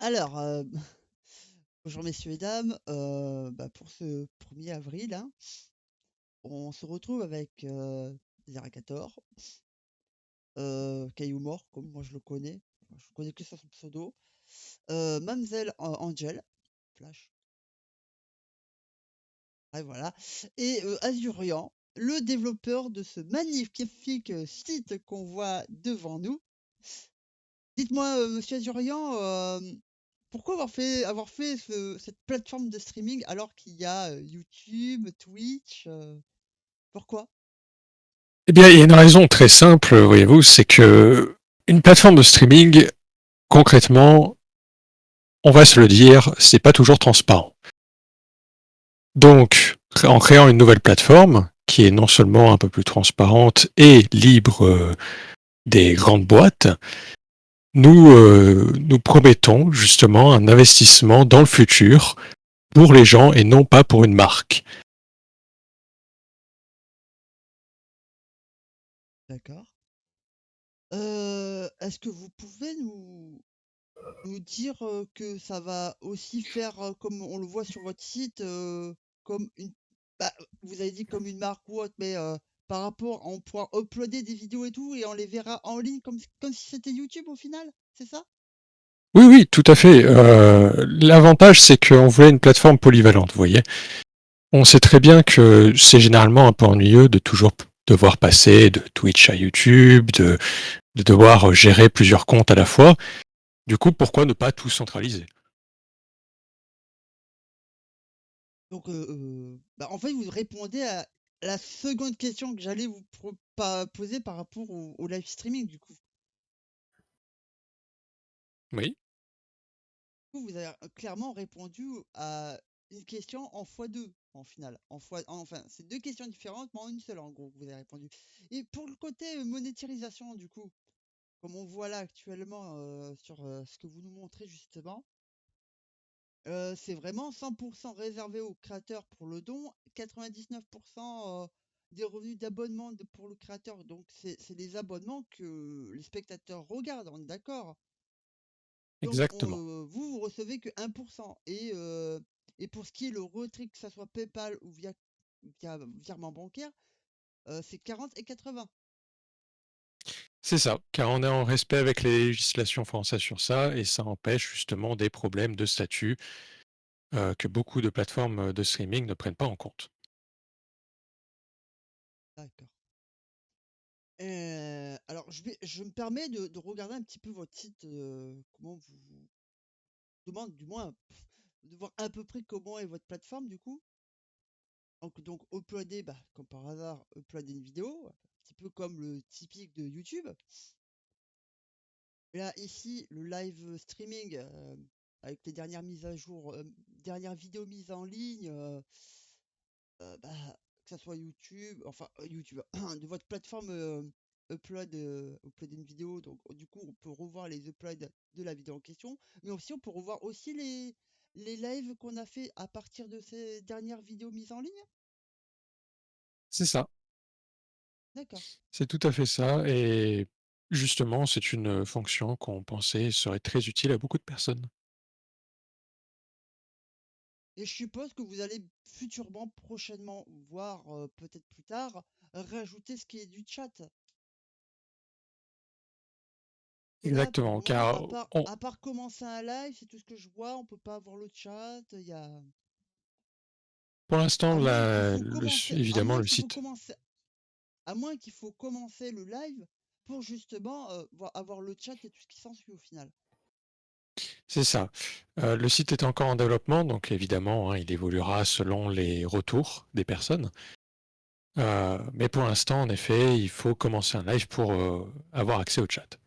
Alors, bonjour messieurs et dames, pour ce 1er avril, hein, on se retrouve avec, Zeracator, Caillou Mort, comme moi je le connais. Je connais que son pseudo. Mamzelle Angel, Flash, et voilà. Et Azurian, le développeur de ce magnifique site qu'on voit devant nous. Dites-moi, monsieur Azurian, pourquoi avoir fait cette plateforme de streaming alors qu'il y a YouTube, Twitch, pourquoi? Eh bien, il y a une raison très simple, voyez-vous, c'est que une plateforme de streaming, concrètement, on va se le dire, c'est pas toujours transparent. Donc, en créant une nouvelle plateforme, qui est non seulement un peu plus transparente et libre des grandes boîtes, nous promettons justement un investissement dans le futur pour les gens et non pas pour une marque. D'accord. Est-ce que vous pouvez nous dire que ça va aussi faire, comme on le voit sur votre site, comme une... Bah, vous avez dit comme une marque ou autre, mais par rapport, on pourra uploader des vidéos et tout, et on les verra en ligne comme si c'était YouTube au final, c'est ça? Oui, oui, tout à fait. L'avantage, c'est qu'on voulait une plateforme polyvalente, vous voyez. On sait très bien que c'est généralement un peu ennuyeux de toujours devoir passer de Twitch à YouTube, de devoir gérer plusieurs comptes à la fois. Du coup, pourquoi ne pas tout centraliser? Donc, en fait, vous répondez à la seconde question que j'allais vous poser par rapport au live streaming, du coup. Oui, Vous avez clairement répondu à une question en fois deux, en final. Enfin, c'est deux questions différentes, mais en une seule, en gros, que vous avez répondu. Et pour le côté monétarisation, du coup, comme on voit là actuellement sur ce que vous nous montrez justement, c'est vraiment 100% réservé aux créateurs pour le don, 99% des revenus d'abonnement pour le créateur. Donc, c'est les abonnements que les spectateurs regardent, on est d'accord. Donc, exactement. vous recevez que 1%. Et pour ce qui est le retrait, que ça soit PayPal ou via virement bancaire, c'est 40 et 80. C'est ça, car on est en respect avec les législations françaises sur ça, et ça empêche justement des problèmes de statut que beaucoup de plateformes de streaming ne prennent pas en compte. D'accord. Alors, je me permets de regarder un petit peu votre site, comment vous demande, du moins, de voir à peu près comment est votre plateforme, du coup. Donc uploader, comme par hasard, uploader une vidéo, un petit peu comme le typique de YouTube. Là, ici, le live streaming, avec les dernières mises à jour, dernières vidéos mises en ligne, que ça soit YouTube, enfin YouTube, de votre plateforme upload une vidéo. Donc du coup, on peut revoir les uploads de la vidéo en question, mais aussi on peut revoir aussi les lives qu'on a fait à partir de ces dernières vidéos mises en ligne. C'est ça, D'accord. c'est tout à fait ça, et justement, c'est une fonction qu'on pensait serait très utile à beaucoup de personnes. Et je suppose que vous allez futurement, prochainement, voire peut-être plus tard, rajouter ce qui est du chat. Et là, pour Exactement, le moment, car on, à part commencer un live, c'est tout ce que je vois. On peut pas avoir le chat. Il y a... pour l'instant, À moins qu'il faut évidemment, le site. commencer, à moins qu'il faut commencer le live pour justement avoir le chat et tout ce qui s'ensuit au final. C'est ça. Le site est encore en développement, donc évidemment, hein, il évoluera selon les retours des personnes. Mais pour l'instant, en effet, il faut commencer un live pour avoir accès au chat.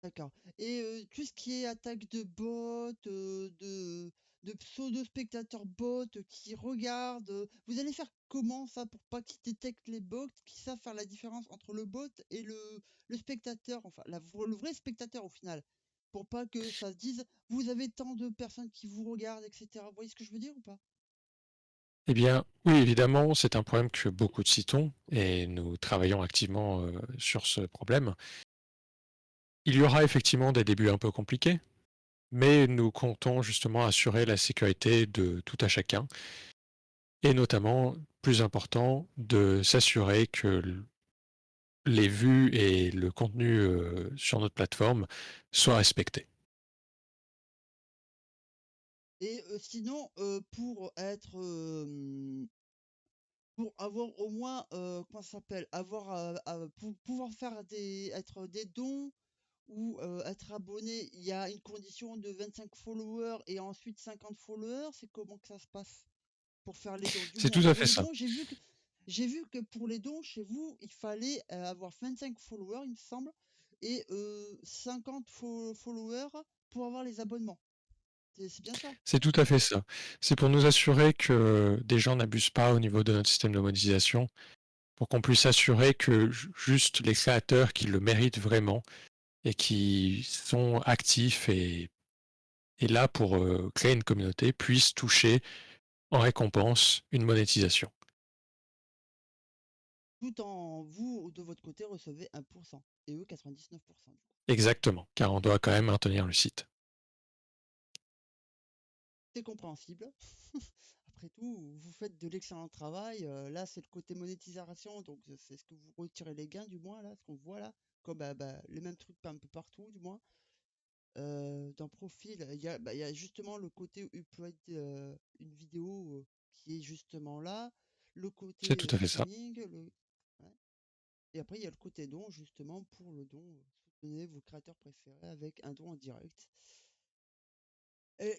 D'accord. Et tout ce qui est attaque de bots, de pseudo-spectateurs bots qui regardent, vous allez faire comment ça pour pas qu'ils détectent les bots, qui savent faire la différence entre le bot et le spectateur, enfin le vrai spectateur au final, pour pas que ça se dise vous avez tant de personnes qui vous regardent, etc. Vous voyez ce que je veux dire ou pas? Eh bien, oui, évidemment, c'est un problème que beaucoup de sites ont, et nous travaillons activement sur ce problème. Il y aura effectivement des débuts un peu compliqués, mais nous comptons justement assurer la sécurité de tout à chacun, et notamment, plus important, de s'assurer que les vues et le contenu sur notre plateforme soient respectés. Et sinon, pour avoir au moins, comment ça s'appelle? Pour pouvoir être des dons ou être abonné, il y a une condition de 25 followers et ensuite 50 followers. C'est comment que ça se passe pour faire les dons? Du C'est moins, tout à pour fait les ça. dons, j'ai vu que pour les dons, chez vous, il fallait avoir 25 followers, il me semble, et 50 followers pour avoir les abonnements. C'est bien ça? C'est tout à fait ça. C'est pour nous assurer que des gens n'abusent pas au niveau de notre système de monétisation, pour qu'on puisse assurer que juste les créateurs qui le méritent vraiment et qui sont actifs et là pour créer une communauté puissent toucher en récompense une monétisation. Tout en vous, de votre côté, recevez 1% et eux 99%. Exactement, car on doit quand même maintenir le site. C'est compréhensible. Après tout, vous faites de l'excellent travail. Là, c'est le côté monétisation, donc c'est ce que vous retirez les gains, du moins, là, ce qu'on voit là, comme les mêmes trucs un peu partout, du moins. Dans profil, il y a justement le côté upload une vidéo qui est justement là, le C'est côté tout à fait ça. streaming, ouais. Et après, il y a le côté don, justement, pour le don. Soutenez vos créateurs préférés avec un don en direct.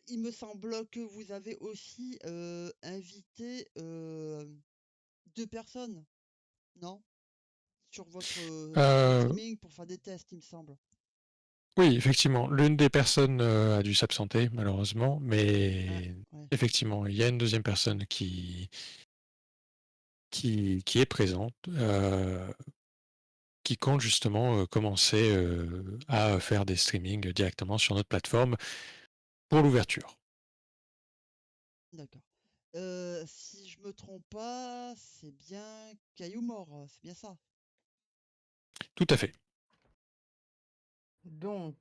Il me semble que vous avez aussi invité 2 personnes, non? Sur votre Euh, streaming pour faire des tests, il me semble. oui, effectivement, l'une des personnes a dû s'absenter malheureusement, Ah, mais ouais. effectivement, il y a une deuxième personne qui est présente, qui compte justement commencer à faire des streamings directement sur notre plateforme pour l'ouverture. D'accord. Si je me trompe pas, c'est bien Caillou Mort, c'est bien ça. Tout à fait. Donc,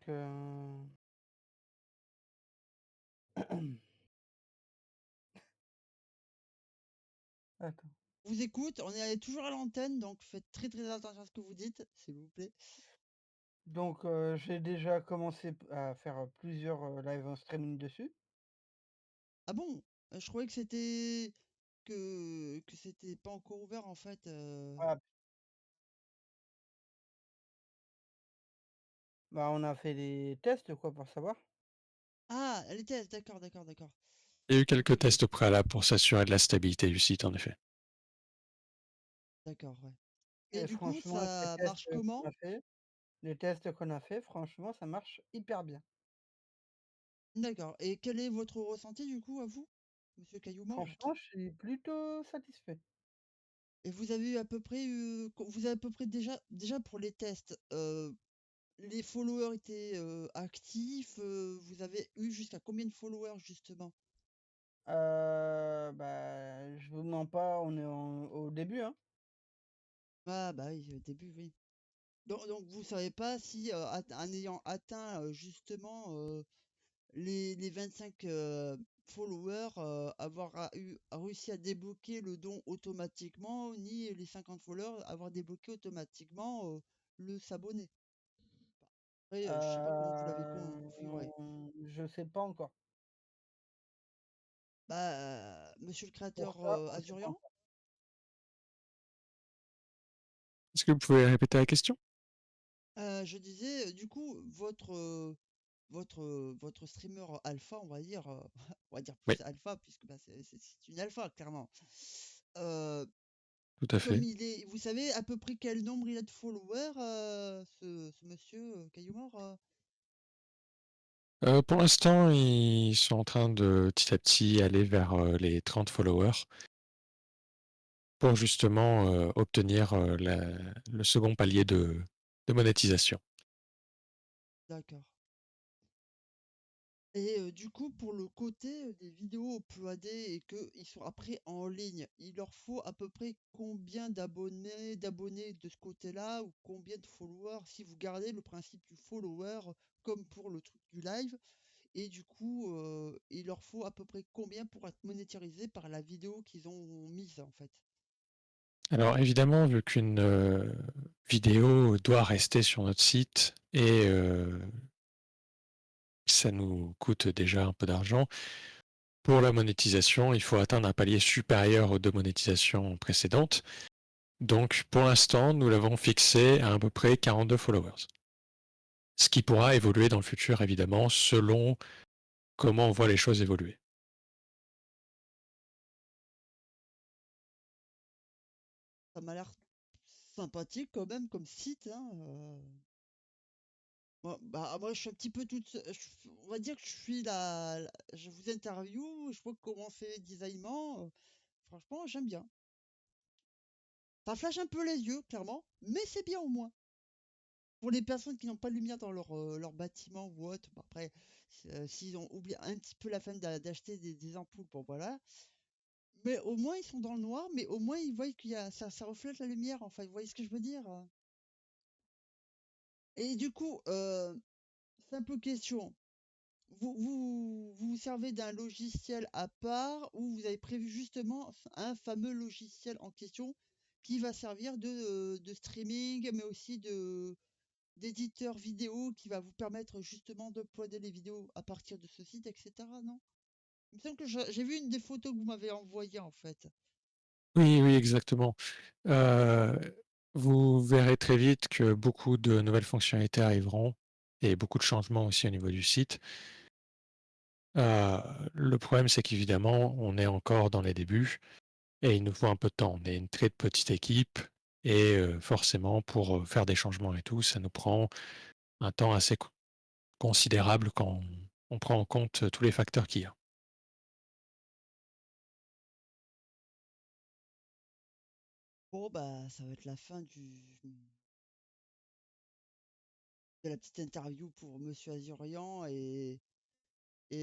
attends. Vous écoute, on est toujours à l'antenne, donc faites très très attention à ce que vous dites, s'il vous plaît. Donc, j'ai déjà commencé à faire plusieurs live en streaming dessus. Ah bon? Je croyais que c'était pas encore ouvert en fait. Voilà. Bah, on a fait des tests, quoi, pour savoir. Ah, les tests, d'accord, d'accord, d'accord. Il y a eu Ok, quelques ok, tests préalables pour s'assurer de la stabilité du site, en effet. d'accord, ouais. Et Et du coup, franchement, ça marche comment? les tests qu'on a fait, franchement, ça marche hyper bien. D'accord. Et quel est votre ressenti du coup à vous, Monsieur Cailloumort? Franchement, je suis plutôt satisfait. Et vous avez eu à peu près, vous avez à peu près déjà pour les tests, les followers étaient actifs. Vous avez eu jusqu'à combien de followers justement? Bah, je vous mens pas, on est au début, hein. Ah bah oui, au début, oui. Donc vous savez pas si en ayant atteint justement les 25 followers, a réussi à débloquer le don automatiquement, ni les 50 followers avoir débloqué automatiquement le s'abonner. Après, je sais pas comment vous l'avez configuré. Je sais pas encore. Monsieur le Pour créateur ça, on sait pas Azurian, encore. Est-ce que vous pouvez répéter la question? je disais, du coup, votre streamer alpha, on va dire, on va dire Oui, plus alpha, puisque c'est une alpha, clairement. Euh, tout à Comme fait. il est, vous savez à peu près quel nombre il a de followers, ce monsieur Cailloumort? Pour l'instant, ils sont en train de petit à petit aller vers les 30 followers pour justement obtenir le second palier de monétisation. D'accord. Et du coup, pour le côté des vidéos uploadées et qu'ils sont après en ligne, il leur faut à peu près combien d'abonnés de ce côté-là ou combien de followers si vous gardez le principe du follower comme pour le truc du live? Et du coup, il leur faut à peu près combien pour être monétarisés par la vidéo qu'ils ont mise en fait? Alors évidemment, vu qu'une vidéo doit rester sur notre site et ça nous coûte déjà un peu d'argent, pour la monétisation, il faut atteindre un palier supérieur aux 2 monétisations précédentes. Donc pour l'instant, nous l'avons fixé à peu près 42 followers. Ce qui pourra évoluer dans le futur, évidemment, selon comment on voit les choses évoluer. Ça m'a l'air sympathique quand même comme site, hein. Moi, je suis un petit peu on va dire que je suis je vous interview, je vois comment c'est les designements. Franchement, j'aime bien. Ça flash un peu les yeux, clairement, mais c'est bien au moins. Pour les personnes qui n'ont pas de lumière dans leur bâtiment ou autre, bon, après, s'ils ont oublié un petit peu la fin d'acheter des ampoules, bon voilà. Mais au moins, ils sont dans le noir, mais au moins, ils voient ça reflète la lumière, enfin, vous voyez ce que je veux dire? Et du coup, simple question. Vous servez d'un logiciel à part ou vous avez prévu justement un fameux logiciel en question qui va servir de streaming, mais aussi d'éditeur vidéo qui va vous permettre justement d'uploader les vidéos à partir de ce site, etc. Non? Il me semble que j'ai vu une des photos que vous m'avez envoyées en fait. Oui, oui, exactement. Euh, Vous verrez très vite que beaucoup de nouvelles fonctionnalités arriveront et beaucoup de changements aussi au niveau du site. Le problème, c'est qu'évidemment, on est encore dans les débuts et il nous faut un peu de temps. On est une très petite équipe et forcément, pour faire des changements et tout, ça nous prend un temps assez considérable quand on prend en compte tous les facteurs qu'il y a. Bon, bah, ça va être la fin de la petite interview pour Monsieur Azurian et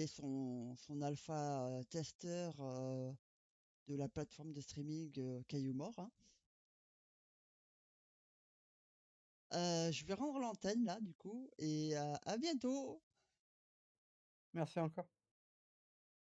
son alpha testeur de la plateforme de streaming Caillou Mort, hein. Je vais rendre l'antenne là, du coup, et à bientôt! Merci encore.